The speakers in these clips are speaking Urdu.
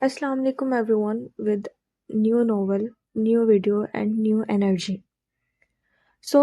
Assalamu alaikum everyone with new novel, new video and new energy. So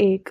1।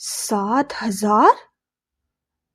7,000?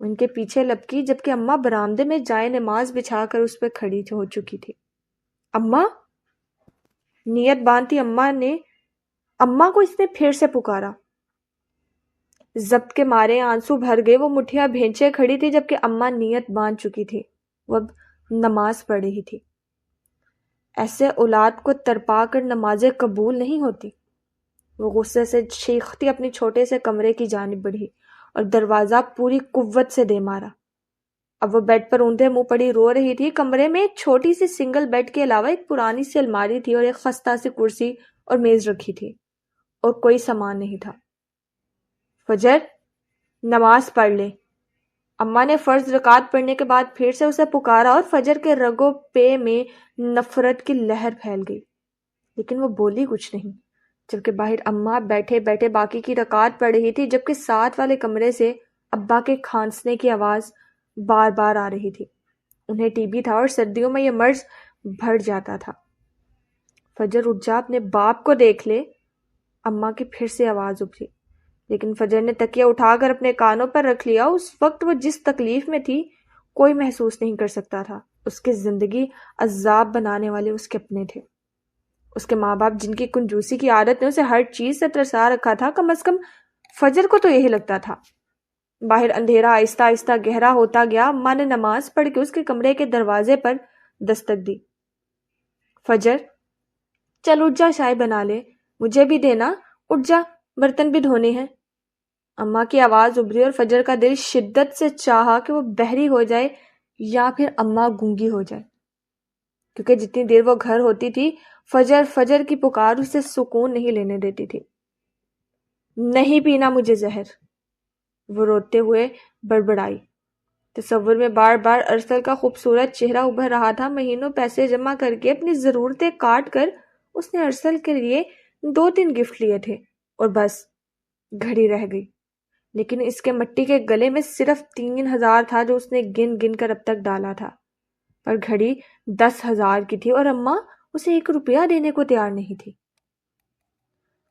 ان کے پیچھے لپکی جبکہ اماں برآمدے میں جائے نماز بچھا کر اس پہ کھڑی ہو چکی تھی۔ اماں! نیت باندھی اماں کو اس نے پھر سے پکارا۔ ضبط کے مارے آنسو بھر گئے، وہ مٹھیاں بھینچے کھڑی تھی جبکہ اماں نیت باندھ چکی تھی، وہ اب نماز پڑھ رہی تھی۔ ایسے اولاد کو تڑپا کر نمازیں قبول نہیں ہوتی۔ وہ غصے سے چیختی اپنی چھوٹے سے کمرے کی جانب بڑھی اور دروازہ پوری قوت سے دے مارا۔ اب وہ بیڈ پر اونھے منہ پڑی رو رہی تھی۔ کمرے میں ایک چھوٹی سی سنگل بیڈ کے علاوہ ایک پرانی سی الماری تھی اور ایک خستہ سی کرسی اور میز رکھی تھی، اور کوئی سامان نہیں تھا۔ فجر، نماز پڑھ لے۔ اماں نے فرض رکعت پڑھنے کے بعد پھر سے اسے پکارا اور فجر کے رگوں پے میں نفرت کی لہر پھیل گئی، لیکن وہ بولی کچھ نہیں، جبکہ باہر اماں بیٹھے بیٹھے باقی کی رکعت پڑھ رہی تھی، جبکہ ساتھ والے کمرے سے ابا کے کھانسنے کی آواز بار بار آ رہی تھی۔ انہیں ٹی بی تھا اور سردیوں میں یہ مرض بڑھ جاتا تھا۔ فجر اٹھ جا، اپنے باپ کو دیکھ لے، اماں کی پھر سے آواز ابھری، لیکن فجر نے تکیہ اٹھا کر اپنے کانوں پر رکھ لیا۔ اس وقت وہ جس تکلیف میں تھی کوئی محسوس نہیں کر سکتا تھا۔ اس کی زندگی عذاب بنانے والے اس کے اپنے تھے، اس کے ماں باپ جن کی کنجوسی کی عادت نے اسے ہر چیز سے ترسا رکھا تھا۔ کم از کم فجر کو تو یہی لگتا تھا۔ باہر اندھیرا آہستہ آہستہ گہرا ہوتا گیا۔ اماں نے نماز پڑھ کے اس کے کمرے کے دروازے پر دستک دی۔ فجر، چل اٹھ جا، چائے بنا لے، مجھے بھی دینا، اٹھ جا، برتن بھی دھونے ہیں۔ اماں کی آواز ابھری اور فجر کا دل شدت سے چاہا کہ وہ بہری ہو جائے یا پھر اماں گونگی ہو جائے، کیونکہ جتنی دیر وہ گھر ہوتی تھی فجر فجر کی پکار اسے سکون نہیں لینے دیتی تھی۔ نہیں پینا مجھے زہر، وہ روتے ہوئے بڑبڑائی۔ تصور میں بار بار ارسل کا خوبصورت چہرہ ابھر رہا تھا۔ مہینوں پیسے جمع کر کے اپنی ضرورتیں کاٹ کر اس نے ارسل کے لیے 2-3 گفٹ لیے تھے اور بس گھڑی رہ گئی، لیکن اس کے مٹی کے گلے میں صرف 3,000 تھا جو اس نے گن گن کر اب تک ڈالا تھا، پر گھڑی 10,000 کی تھی اور اماں اسے 1 روپیہ دینے کو تیار نہیں تھی۔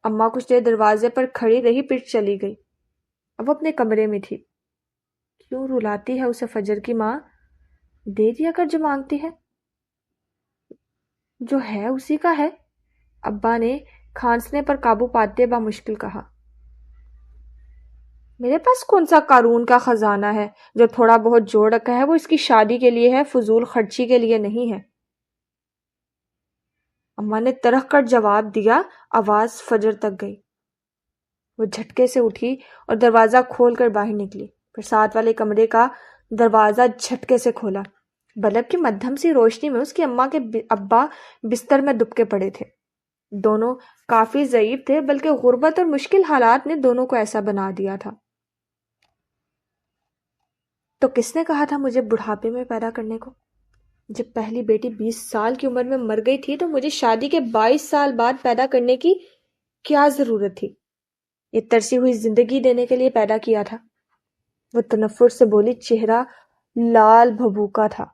اماں کچھ دیر دروازے پر کھڑی رہی، پھر چلی گئی۔ اب وہ اپنے کمرے میں تھی۔ کیوں رلاتی ہے اسے فجر کی ماں؟ دے دیا کر جو مانگتی ہے، جو ہے اسی کا ہے، ابا نے کھانسنے پر قابو پاتے بامشکل کہا۔ میرے پاس کون سا قارون کا خزانہ ہے؟ جو تھوڑا بہت جوڑ رکھا ہے وہ اس کی شادی کے لیے ہے، فضول خرچی کے لیے نہیں ہے۔ اماں نے ترخ کر جواب دیا۔ آواز فجر تک گئی۔ وہ جھٹکے سے اٹھی اور دروازہ کھول کر باہر نکلی، پھر ساتھ والے کمرے کا دروازہ جھٹکے سے کھولا۔ بلب کی مدھم سی روشنی میں اس کی اماں کے ابا بستر میں دبکے پڑے تھے۔ دونوں کافی ضعیف تھے، بلکہ غربت اور مشکل حالات نے دونوں کو ایسا بنا دیا تھا۔ تو کس نے کہا تھا مجھے بڑھاپے میں پیدا کرنے کو؟ جب پہلی بیٹی 20 سال کی عمر میں مر گئی تھی تو مجھے شادی کے 22 سال بعد پیدا کرنے کی کیا ضرورت تھی؟ یہ ترسی ہوئی زندگی دینے کے لیے پیدا کیا تھا۔ وہ تنفر سے بولی، چہرہ لال بھبوکا تھا۔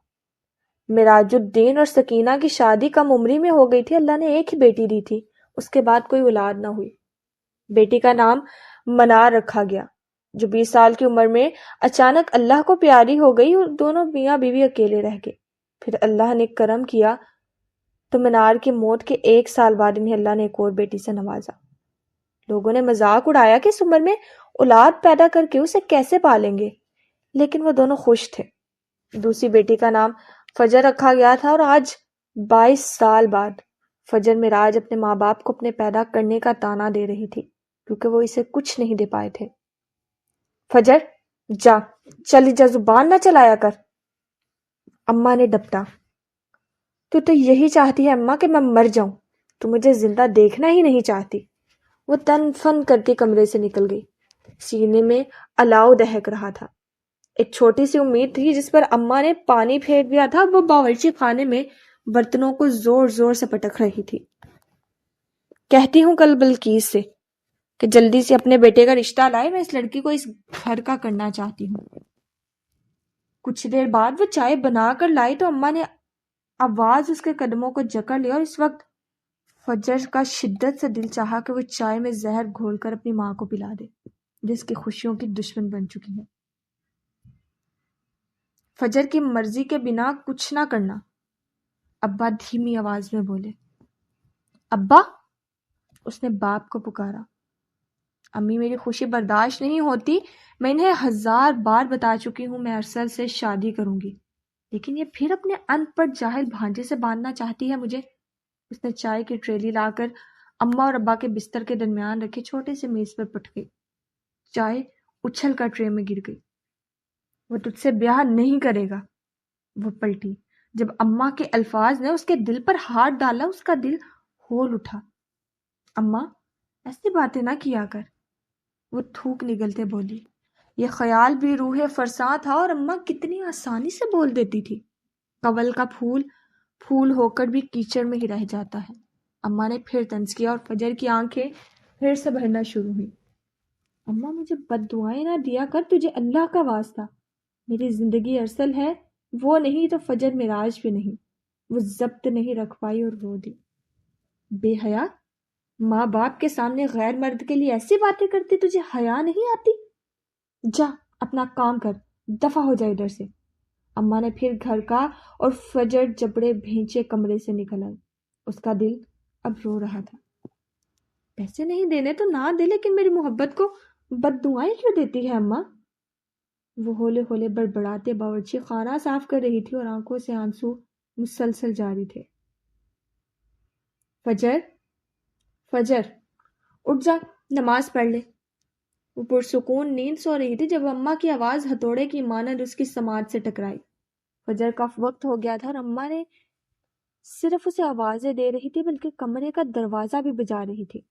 معراج الدین اور سکینہ کی شادی کم عمری میں ہو گئی تھی۔ اللہ نے ایک ہی بیٹی دی تھی، اس کے بعد کوئی اولاد نہ ہوئی۔ بیٹی کا نام منار رکھا گیا، جو 20 سال کی عمر میں اچانک اللہ کو پیاری ہو گئی اور دونوں میاں بیوی اکیلے رہ گئے۔ پھر اللہ نے کرم کیا تو منار کی موت کے 1 سال بعد انہیں اللہ نے ایک اور بیٹی سے نوازا۔ لوگوں نے مذاق اڑایا کہ اس عمر میں اولاد پیدا کر کے اسے کیسے پالیں گے، لیکن وہ دونوں خوش تھے۔ دوسری بیٹی کا نام فجر رکھا گیا تھا اور آج 22 سال بعد فجر معراج اپنے ماں باپ کو اپنے پیدا کرنے کا تانا دے رہی تھی، کیونکہ وہ اسے کچھ نہیں دے پائے تھے۔ فجر، جا، چلی جا، زبان نہ چلایا کر، اماں نے ڈپٹا۔ تو یہی چاہتی ہے اماں کہ میں مر جاؤں؟ تو مجھے زندہ دیکھنا ہی نہیں چاہتی۔ وہ تن فن کرتی کمرے سے نکل گئی۔ سینے میں الاؤ دہک رہا تھا۔ ایک چھوٹی سی امید تھی جس پر اماں نے پانی پھیر دیا تھا، وہ باورچی خانے میں برتنوں کو زور زور سے پٹک رہی تھی۔ کہتی ہوں کل بلقیس سے کہ جلدی سے اپنے بیٹے کا رشتہ لائے، میں اس لڑکی کو اس گھر کا کرنا چاہتی ہوں۔ کچھ دیر بعد وہ چائے بنا کر لائی تو اماں نے آواز اس کے قدموں کو جکڑ لیا، اور اس وقت فجر کا شدت سے دل چاہا کہ وہ چائے میں زہر گھول کر اپنی ماں کو پلا دے، جس کی خوشیوں کی دشمن بن چکی ہے۔ فجر کی مرضی کے بنا کچھ نہ کرنا، ابا دھیمی آواز میں بولے۔ ابا، اس نے باپ کو پکارا۔ امی میری خوشی برداشت نہیں ہوتی، میں انہیں 1000 بار بتا چکی ہوں میں ارسل سے شادی کروں گی، لیکن یہ پھر اپنے ان پڑھ جاہل بھانجے سے باندھنا چاہتی ہے مجھے۔ اس نے چائے کی ٹریلی لا کر اماں اور ابا کے بستر کے درمیان رکھے چھوٹے سے میز پر پٹ گئی۔ چائے اچھل کر ٹرے میں گر گئی۔ وہ تجھ سے بیاہ نہیں کرے گا۔ وہ پلٹی۔ جب اماں کے الفاظ نے اس کے دل پر ہاتھ ڈالا، اس کا دل ہول اٹھا۔ اماں، ایسی باتیں نہ کیا کر، وہ تھوک نگلتے بولی۔ یہ خیال بھی روح فرساں تھا اور اماں کتنی آسانی سے بول دیتی تھی۔ کنول کا پھول پھول ہو کر بھی کیچڑ میں ہی رہ جاتا ہے۔ اماں نے پھر طنز کیا اور فجر کی آنکھیں پھر سے بھرنا شروع ہوئی۔ اماں، مجھے بد دعائیں نہ دیا کر، تجھے اللہ کا واسطہ۔ میری زندگی ارسل ہے، وہ نہیں تو فجر معراج بھی نہیں۔ وہ ضبط نہیں رکھ پائی اور رو دی۔ بے حیا، ماں باپ کے سامنے غیر مرد کے لیے ایسی باتیں کرتی، تجھے حیا نہیں آتی؟ جا اپنا کام کر، دفع ہو جائے ادھر سے۔ اماں نے پھر گھر کا اور فجر جبڑے بھینچے کمرے سے نکل آئی۔ اس کا دل اب رو رہا تھا۔ پیسے نہیں دینے تو نہ دے، لیکن میری محبت کو بد دعائیں کیوں دیتی ہے اماں؟ وہ ہولے ہولے بڑبڑاتے باورچی خانہ صاف کر رہی تھی اور آنکھوں سے آنسو مسلسل جاری تھے۔ فجر، فجر، اٹھ جا، نماز پڑھ لے۔ وہ پرسکون نیند سو رہی تھی جب اماں کی آواز ہتھوڑے کی مانند اس کی سماعت سے ٹکرائی۔ فجر کا وقت ہو گیا تھا اور اماں نے صرف اسے آوازیں دے رہی تھی بلکہ کمرے کا دروازہ بھی بجا رہی تھی۔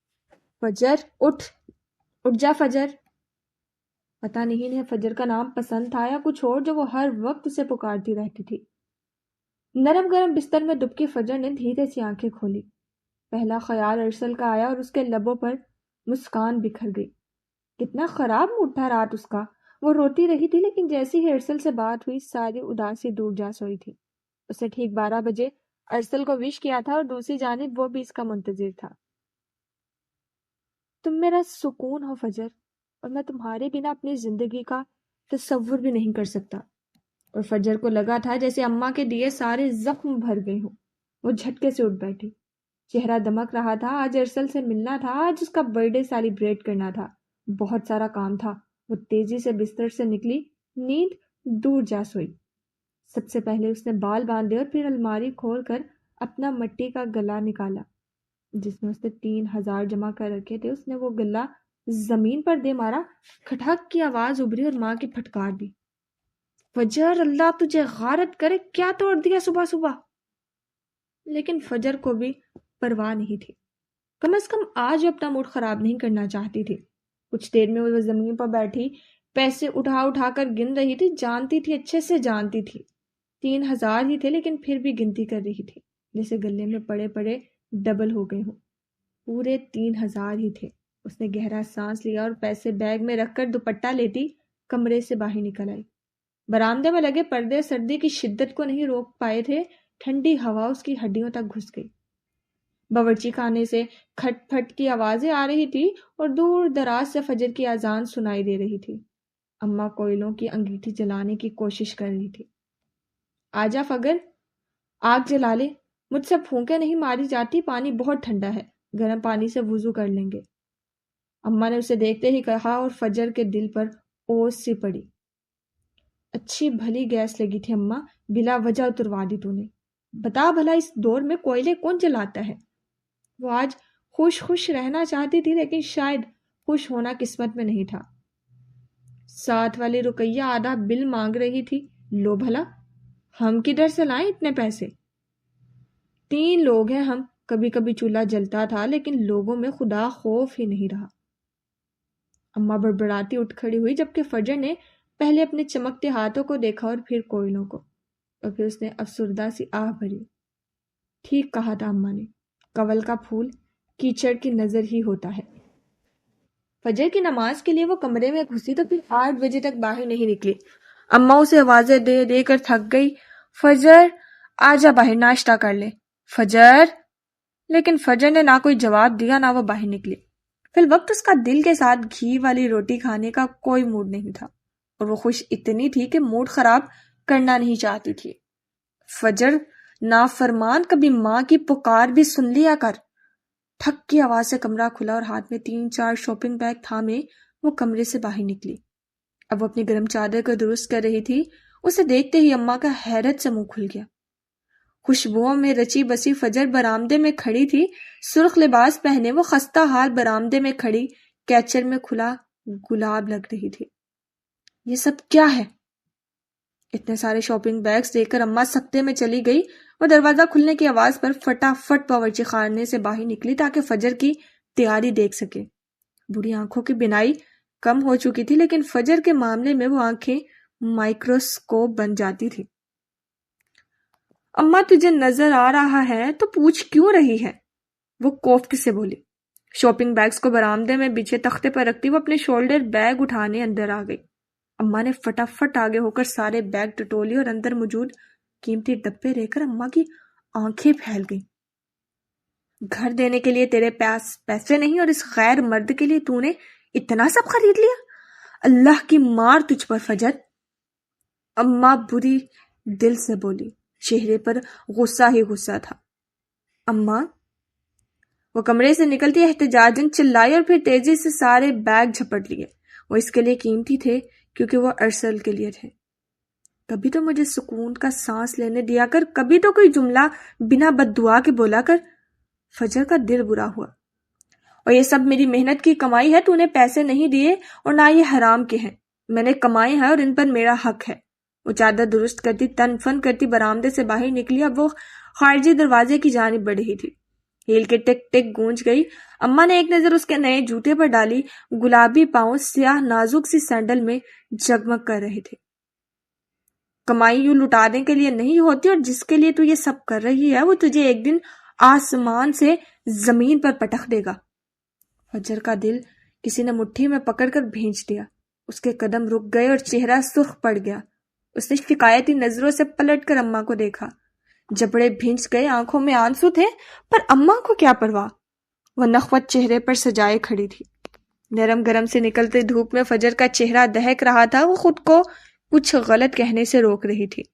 فجر، اٹھ جا فجر۔ پتہ نہیں انہیں فجر کا نام پسند تھا یا کچھ اور جو وہ ہر وقت اسے پکارتی رہتی تھی۔ نرم گرم بستر میں دبکی فجر نے دھیرے سی آنکھیں کھولی۔ پہلا خیال ارسل کا آیا اور اس کے لبوں پر مسکان بکھر گئی۔ کتنا خراب موڈ تھا رات اس کا۔ وہ روتی رہی تھی لیکن جیسی ہی ارسل سے بات ہوئی ساری اداسی دور جا سوئی تھی۔ اسے ٹھیک 12 بجے ارسل کو وش کیا تھا اور دوسری جانب وہ بھی اس کا منتظر تھا۔ تم میرا سکون ہو فجر، اور میں تمہارے بنا اپنی زندگی کا تصور بھی نہیں کر سکتا۔ اور فجر کو لگا تھا جیسے اماں کے دیے سارے زخم بھر گئے ہوں۔ وہ جھٹکے سے اٹھ بیٹھی۔ چہرہ دمک رہا تھا۔ آج ارسل سے ملنا تھا، آج اس کا برتھ ڈے سیلیبریٹ کرنا تھا۔ بہت سارا کام تھا۔ وہ تیزی سے بستر سے نکلی، نیند دور جا سوئی۔ سب سے پہلے اس نے بال باندھے اور پھر الماری کھول کر اپنا مٹی کا گلا نکالا جس میں اس نے 3000 جمع کر رکھے تھے۔ اس نے وہ گلا زمین پر دے مارا، کھٹک کی آواز ابھری اور ماں کی پھٹکار بھی۔ فجر، اللہ تجھے غارت کرے، کیا توڑ دیا صبح صبح؟ لیکن فجر کو بھی پرواہ نہیں تھی۔ کم از کم آج وہ اپنا موڈ خراب نہیں کرنا چاہتی تھی۔ کچھ دیر میں وہ زمین پر بیٹھی پیسے اٹھا اٹھا کر گن رہی تھی۔ جانتی تھی، اچھے سے جانتی تھی 3000 ہی تھے، لیکن پھر بھی گنتی کر رہی تھی جیسے گلے میں پڑے پڑے ڈبل ہو گئے ہوں۔ پورے 3000 ہی تھے۔ اس نے گہرا سانس لیا اور پیسے بیگ میں رکھ کر دوپٹہ لیتی کمرے سے باہر نکل آئی۔ برآمدے میں لگے پردے سردی کی شدت کو نہیں روک پائے تھے۔ ٹھنڈی ہوا اس کی ہڈیوں تک گھس گئی۔ باورچی خانے سے کھٹ پھٹ کی آوازیں آ رہی تھی اور دور دراز سے فجر کی اذان سنائی دے رہی تھی۔ اماں کوئلوں کی انگیٹھی جلانے کی کوشش کر رہی تھی۔ آجا فگر، آگ جلا لے، مجھ سے پھونکے نہیں ماری جاتی، پانی بہت ٹھنڈا ہے، گرم پانی سے وضو کر لیں گے۔ اماں نے اسے دیکھتے ہی کہا اور فجر کے دل پر اوس سی پڑی۔ اچھی بھلی گیس لگی تھی اماں، بلا وجہ اتروا دی تو نے۔ بتا بھلا اس دور میں کوئلے کون جلاتا ہے؟ وہ آج خوش رہنا چاہتی تھی لیکن شاید خوش ہونا قسمت میں نہیں تھا۔ ساتھ والی رقیہ آدھا بل مانگ رہی تھی۔ لو بھلا، ہم کدھر سے لائیں اتنے پیسے؟ 3 لوگ ہیں ہم، کبھی کبھی چولہا جلتا تھا لیکن لوگوں میں خدا خوف ہی نہیں رہا۔ اماں بڑبڑاتی اٹھ کھڑی ہوئی جبکہ فجر نے پہلے اپنے چمکتے ہاتھوں کو دیکھا اور پھر کوئلوں کو، اور پھر اس نے افسردہ سی آہ بھری۔ ٹھیک کہا تھا اماں نے، کنول کا پھول کیچڑ کی نظر ہی ہوتا ہے۔ فجر کی نماز کے لیے وہ کمرے میں گھسی تو پھر 8 بجے تک باہر نہیں نکلی۔ اماں اسے آوازیں دے دے کر تھک گئی۔ فجر، آجا باہر، ناشتہ کر لے۔ فجر، لیکن فجر نے نہ کوئی جواب دیا نہ وہ باہر نکلی۔ فی الوقت اس کا دل کے ساتھ گھی والی روٹی کھانے کا کوئی موڈ نہیں تھا، اور وہ خوش اتنی تھی کہ موڈ خراب کرنا نہیں چاہتی تھی۔ فجر نافرمان، کبھی ماں کی پکار بھی سن لیا کر۔ ٹھک کی آواز سے کمرہ کھلا اور ہاتھ میں 3-4 شاپنگ بیگ تھامے وہ کمرے سے باہر نکلی۔ اب وہ اپنی گرم چادر کو درست کر رہی تھی۔ اسے دیکھتے ہی اماں کا حیرت سے منہ کھل گیا۔ خوشبوؤں میں رچی بسی فجر برآمدے میں کھڑی تھی۔ سرخ لباس پہنے وہ خستہ حال برآمدے میں کھڑی کیچر میں کھلا گلاب لگ رہی تھی۔ یہ سب کیا ہے؟ اتنے سارے شاپنگ بیگز دیکھ کر اماں سکتے میں چلی گئی۔ وہ دروازہ کھلنے کی آواز پر فٹافٹ باورچی خانے سے باہر نکلی تاکہ فجر کی تیاری دیکھ سکے۔ بوڑھی آنکھوں کی بینائی کم ہو چکی تھی، لیکن فجر کے معاملے میں وہ آنکھیں مائکروسکوپ بن جاتی تھی۔ اماں تجھے نظر آ رہا ہے تو پوچھ کیوں رہی ہے؟ وہ کوفت سے بولی۔ شاپنگ بیگز کو برآمدے میں بچھے تختے پر رکھتی وہ اپنے شولڈر بیگ اٹھانے اندر آ گئی۔ اماں نے فٹافٹ آگے ہو کر سارے بیگ ٹٹولی اور اندر موجود قیمتی ڈبے دیکھ کر اماں کی آنکھیں پھیل گئیں۔ گھر دینے کے لیے تیرے پاس پیسے نہیں اور اس غیر مرد کے لیے تو نے اتنا سب خرید لیا؟ اللہ کی مار تجھ پر فجر! اماں بری دل سے بولی، چہرے پر غصہ ہی غصہ تھا۔ اماں! وہ کمرے سے نکلتی احتجاجاً چلائی اور پھر تیزی سے سارے بیگ جھپٹ لیے۔ وہ اس کے لیے قیمتی تھے کیونکہ وہ ارسل کے لیے تھے۔ کبھی تو مجھے سکون کا سانس لینے دیا کر، کبھی تو کوئی جملہ بنا بد دعا کے بولا کر۔ فجر کا دل برا ہوا۔ اور یہ سب میری محنت کی کمائی ہے، تو نے پیسے نہیں دیے اور نہ یہ حرام کے ہیں۔ میں نے کمائے ہیں اور ان پر میرا حق ہے۔ وہ چادر درست کرتی تن فن کرتی برآمدے سے باہر نکلی۔ اب وہ خارجی دروازے کی جانب بڑھ رہی تھی۔ ہیل کے ٹک ٹک گونج گئی۔ اماں نے ایک نظر اس کے نئے جوتے پر ڈالی۔ گلابی پاؤں سیاہ نازک سی سینڈل میں جگمگ کر رہے تھے۔ کمائی یوں لٹانے کے لیے نہیں ہوتی، اور جس کے لیے تو یہ سب کر رہی ہے وہ تجھے ایک دن آسمان سے زمین پر پٹخ دے گا۔ فجر کا دل کسی نے مٹھی میں پکڑ کر بھینچ دیا۔ اس کے قدم رک گئے اور چہرہ سرخ پڑ گیا۔ اس نے شکایتی نظروں سے پلٹ کر اماں کو دیکھا۔ جبڑے بھینچ گئے، آنکھوں میں آنسو تھے، پر اماں کو کیا پرواہ؟ وہ نخوت چہرے پر سجائے کھڑی تھی۔ نرم گرم سے نکلتے دھوپ میں فجر کا چہرہ دہک رہا تھا۔ وہ خود کو کچھ غلط کہنے سے روک رہی تھی۔